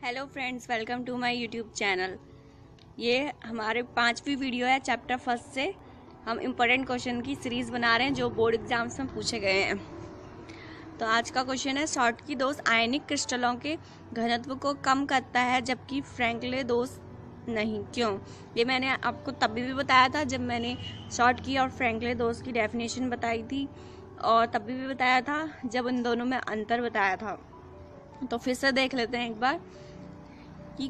Hello friends, welcome to my YouTube channel. ये हमारे 5वीं वीडियो है चैप्टर फर्स्ट से। हम इम्पोर्टेंट क्वेश्चन की सीरीज़ बना रहे हैं जो बोर्ड एग्जाम्स में पूछे गए हैं। तो आज का क्वेश्चन है, शॉटकी दोष आयनिक क्रिस्टलों के घनत्व को कम करता है जबकि फ्रैंकले दोष नहीं, क्यों? ये मैंने आपको तभी भी बताया था जब मैंने शॉटकी और फ्रैंकले दोष की डेफिनेशन बताई थी, और तभी भी बताया था जब उन दोनों में अंतर बताया था। तो फिर से देख लेते हैं एक बार कि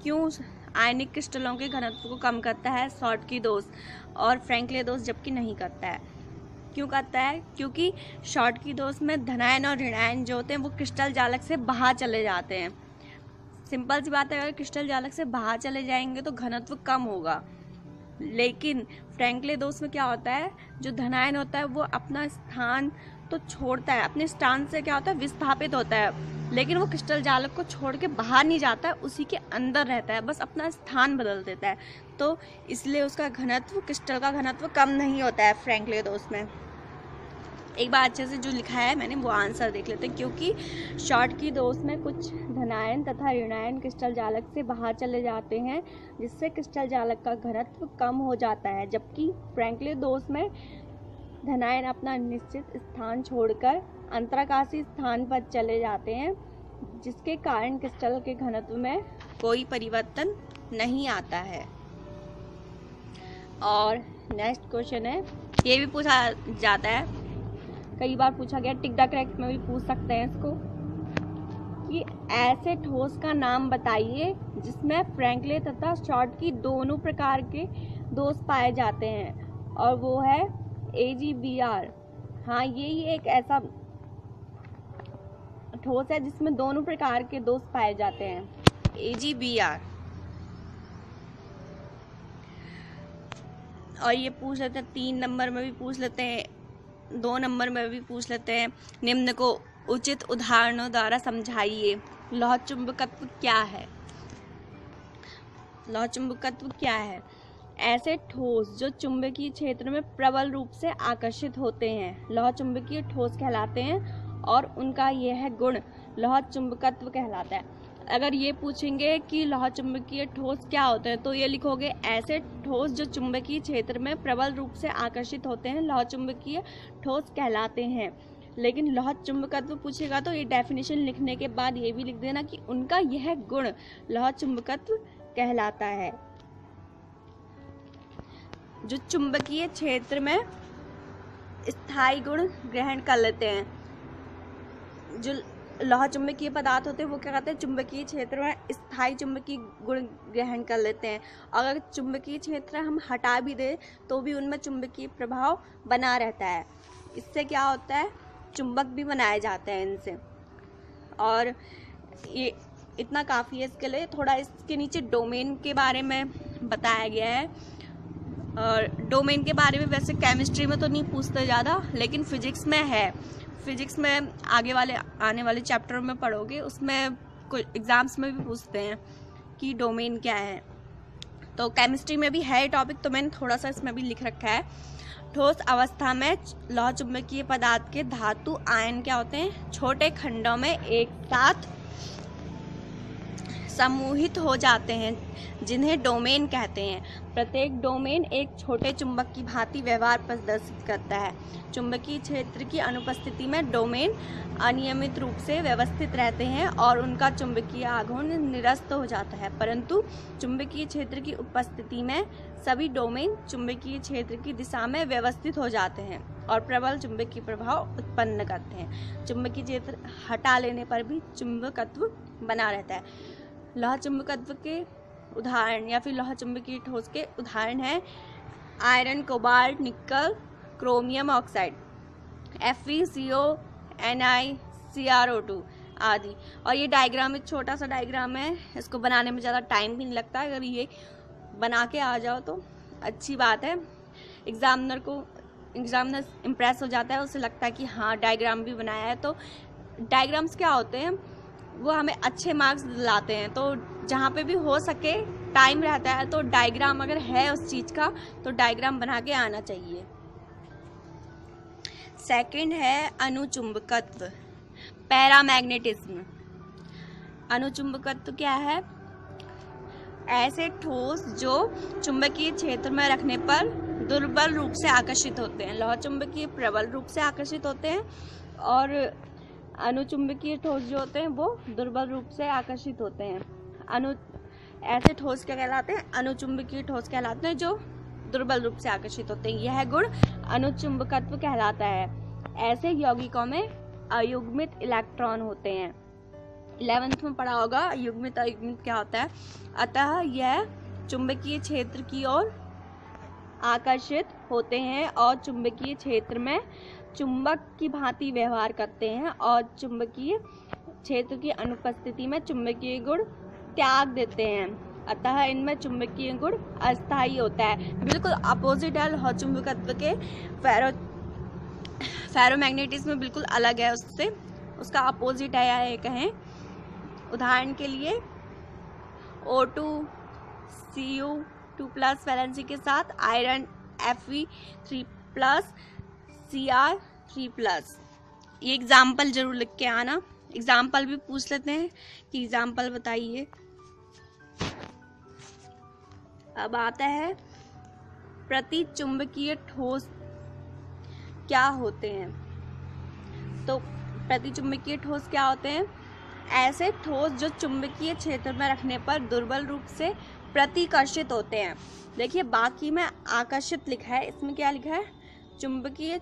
क्यों आयनिक क्रिस्टलों के घनत्व को कम करता है शॉटकी दोष और फ्रैंकले दोष जबकि नहीं करता है। क्यों करता है? क्योंकि शॉटकी दोष में धनायन और ऋणायन जो होते हैं वो क्रिस्टल जालक से बाहर चले जाते हैं। सिंपल सी बात है, अगर क्रिस्टल जालक से बाहर चले जाएंगे तो घनत्व कम होगा। लेकिन फ्रैंकले दोष में क्या होता है, जो धनायन होता है वो अपना स्थान तो छोड़ता है, अपने स्थान से क्या होता है, विस्थापित होता है, लेकिन वो क्रिस्टल जालक को छोड़ के बाहर नहीं जाता है, उसी के अंदर रहता है, बस अपना स्थान बदल देता है। तो इसलिए उसका घनत्व, क्रिस्टल का घनत्व कम नहीं होता है फ्रैंकले दोष में। एक बार अच्छे से जो लिखा है मैंने वो आंसर देख लेते हैं। क्योंकि शॉटकी दोष में कुछ धनायन तथा ऋणायन क्रिस्टल जालक से बाहर चले जाते हैं, जिससे क्रिस्टल जालक का घनत्व कम हो जाता है, जबकि फ्रैंकले दोष में धनायन अपना निश्चित स्थान छोड़कर अंतराकाशी स्थान पर चले जाते हैं, जिसके कारण क्रिस्टल के घनत्व में कोई परिवर्तन नहीं आता है। और नेक्स्ट क्वेश्चन है, ये भी पूछा जाता है, कई बार पूछा गया, टिक द करेक्ट में भी पूछ सकते हैं इसको, कि ऐसे ठोस का नाम बताइए जिसमें फ्रैंकले तथा शॉटकी दोनों प्रकार के दोष पाए जाते हैं, और वो है AgBr। हाँ, यही एक ऐसा ठोस है जिसमें दोनों प्रकार के दोष पाए जाते हैं, AgBr। और ये पूछ लेते हैं 3 नंबर में भी पूछ लेते हैं, 2 नंबर में भी पूछ लेते हैं, निम्न को उचित उदाहरणों द्वारा समझाइए। लौह चुंबकत्व क्या है? लौह चुंबकत्व क्या है? ऐसे ठोस जो चुंबकीय क्षेत्र में प्रबल रूप से आकर्षित होते हैं लौह चुंबकीय ठोस कहलाते हैं, और उनका यह गुण लौह चुंबकत्व कहलाता है। अगर ये पूछेंगे कि लौह चुंबकीय ठोस क्या होते हैं, तो ये लिखोगे, ऐसे ठोस जो चुंबकीय क्षेत्र में प्रबल रूप से आकर्षित होते हैं लौह चुंबकीय ठोस कहलाते हैं। लेकिन लौह चुंबकत्व पूछेगा तो ये डेफिनेशन लिखने के बाद ये भी लिख देना कि उनका यह गुण लौह चुंबकत्व कहलाता है। जो चुंबकीय क्षेत्र में स्थायी गुण ग्रहण कर लेते हैं, जो लौह चुंबकीय पदार्थ होते हैं वो क्या कहते हैं, चुंबकीय क्षेत्र में स्थायी चुंबकीय गुण ग्रहण कर लेते हैं। अगर चुंबकीय क्षेत्र हम हटा भी दें तो भी उनमें चुंबकीय प्रभाव बना रहता है। इससे क्या होता है, चुंबक भी बनाए जाते हैं इनसे। और ये इतना काफ़ी है इसके लिए। थोड़ा इसके नीचे डोमेन के बारे में बताया गया है, और डोमेन के बारे में वैसे केमिस्ट्री में तो नहीं पूछते ज़्यादा, लेकिन फिजिक्स में है। फिजिक्स में आने वाले चैप्टर में पढ़ोगे, उसमें कुछ एग्जाम्स में भी पूछते हैं कि डोमेन क्या है। तो केमिस्ट्री में भी है टॉपिक, तो मैंने थोड़ा सा इसमें भी लिख रखा है। ठोस अवस्था में लौह चुंबकीय पदार्थ के धातु आयन क्या होते हैं, छोटे खंडों में एक साथ समूहित हो जाते हैं, जिन्हें डोमेन कहते हैं। प्रत्येक डोमेन एक छोटे चुंबक की भांति व्यवहार प्रदर्शित करता है। चुंबकीय क्षेत्र की अनुपस्थिति में डोमेन अनियमित रूप से व्यवस्थित रहते हैं और उनका चुंबकीय आघूर्ण निरस्त हो जाता है, परंतु चुंबकीय क्षेत्र की उपस्थिति में सभी डोमेन चुंबकीय क्षेत्र की दिशा में व्यवस्थित हो जाते हैं और प्रबल चुंबकीय प्रभाव उत्पन्न करते हैं। चुंबकीय क्षेत्र हटा लेने पर भी चुंबकत्व बना रहता है। लौह चुंबकत्व के उदाहरण या फिर लौह चुंबकीय ठोस के उदाहरण हैं आयरन, कोबाल्ट, निकल, chromium oxide, FeCO, Ni, CrO2 आदि। और ये डायग्राम एक छोटा सा डायग्राम है, इसको बनाने में ज़्यादा टाइम भी नहीं लगता। अगर ये बना के आ जाओ तो अच्छी बात है, एग्जामिनर इम्प्रेस हो जाता है, उसे लगता है कि हाँ डायग्राम भी बनाया है। तो डायग्राम्स क्या होते हैं, वो हमें अच्छे मार्क्स दिलाते हैं। तो जहाँ पे भी हो सके टाइम रहता है तो डायग्राम अगर है उस चीज़ का तो डायग्राम बना के आना चाहिए। सेकंड है अनुचुंबकत्व, पैरामैग्नेटिज्म। अनुचुंबकत्व क्या है? ऐसे ठोस जो चुंबकीय क्षेत्र में रखने पर दुर्बल रूप से आकर्षित होते हैं। लौह चुंबकीय प्रबल रूप से आकर्षित होते हैं और अनुचुंबकीय ठोस जो होते हैं वो दुर्बल रूप से आकर्षित होते हैं। ऐसे ठोस क्या कहलाते हैं? अनुचुंबकीय ठोस कहलाते हैं जो दुर्बल रूप से आकर्षित होते हैं। यह गुण अनुचुंबकत्व कहलाता है। ऐसे यौगिकों में अयुग्मित इलेक्ट्रॉन होते हैं। 11th में पढ़ा होगा युग्मित अयुग्मित क्या होता है। अतः यह चुंबकीय क्षेत्र की ओर आकर्षित होते हैं और चुंबकीय क्षेत्र में चुंबक की भांति व्यवहार करते हैं और चुंबकीय क्षेत्र की अनुपस्थिति में चुंबकीय गुण त्याग देते हैं। अतः इनमें चुंबकीय गुण अस्थायी होता है। बिल्कुल अपोजिट है लौह चुंबकत्व के। फेरोमैग्नेटिज्म बिल्कुल अलग है उससे, उसका अपोजिट है या ये कहें। उदाहरण के लिए O2 Cu2+ वैलेंसी के साथ आयरन Fe3+ Cr3+। ये एग्जाम्पल जरूर लिख के आना। एग्जाम्पल भी पूछ लेते हैं कि एग्जाम्पल बताइए। अब आता है प्रति चुंबकीय ठोस क्या होते हैं। तो प्रति चुंबकीय ठोस क्या होते हैं? ऐसे ठोस जो चुंबकीय क्षेत्र में रखने पर दुर्बल रूप से प्रतिकर्षित होते हैं। देखिए बाकी में आकर्षित लिखा है, इसमें क्या लिखा है? चुंबकीय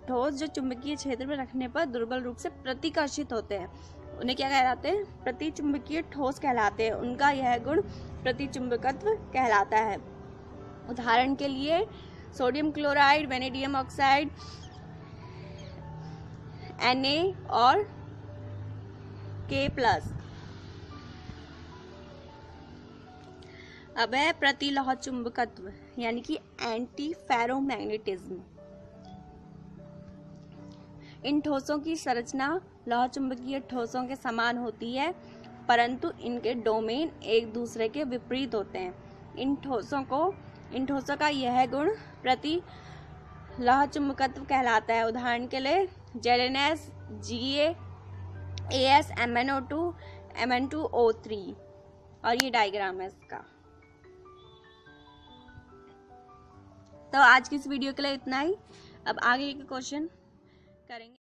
ठोस जो चुंबकीय क्षेत्र में रखने पर दुर्बल रूप से प्रतिकर्षित होते हैं, उन्हें क्या कहलाते हैं? प्रतिचुंबकीय ठोस कहलाते हैं। उनका यह गुण प्रतिचुंबकत्व कहलाता है। उदाहरण के लिए sodium chloride, vanadium oxide, Na और K+। अब है प्रतिलौह चुंबकत्व यानी कि एंटी फेरोमैग्नेटिज्म। इन ठोसों की संरचना लौह चुंबकीय ठोसों के समान होती है, परंतु इनके डोमेन एक दूसरे के विपरीत होते हैं। इन ठोसों का यह गुण प्रतिलौह चुंबकत्व कहलाता है। उदाहरण के लिए ZnS, Ga, As, MnO2, Mn2O3। और ये डायग्राम है इसका। तो आज की इस वीडियो के लिए इतना ही। अब आगे के क्वेश्चन करेंगे।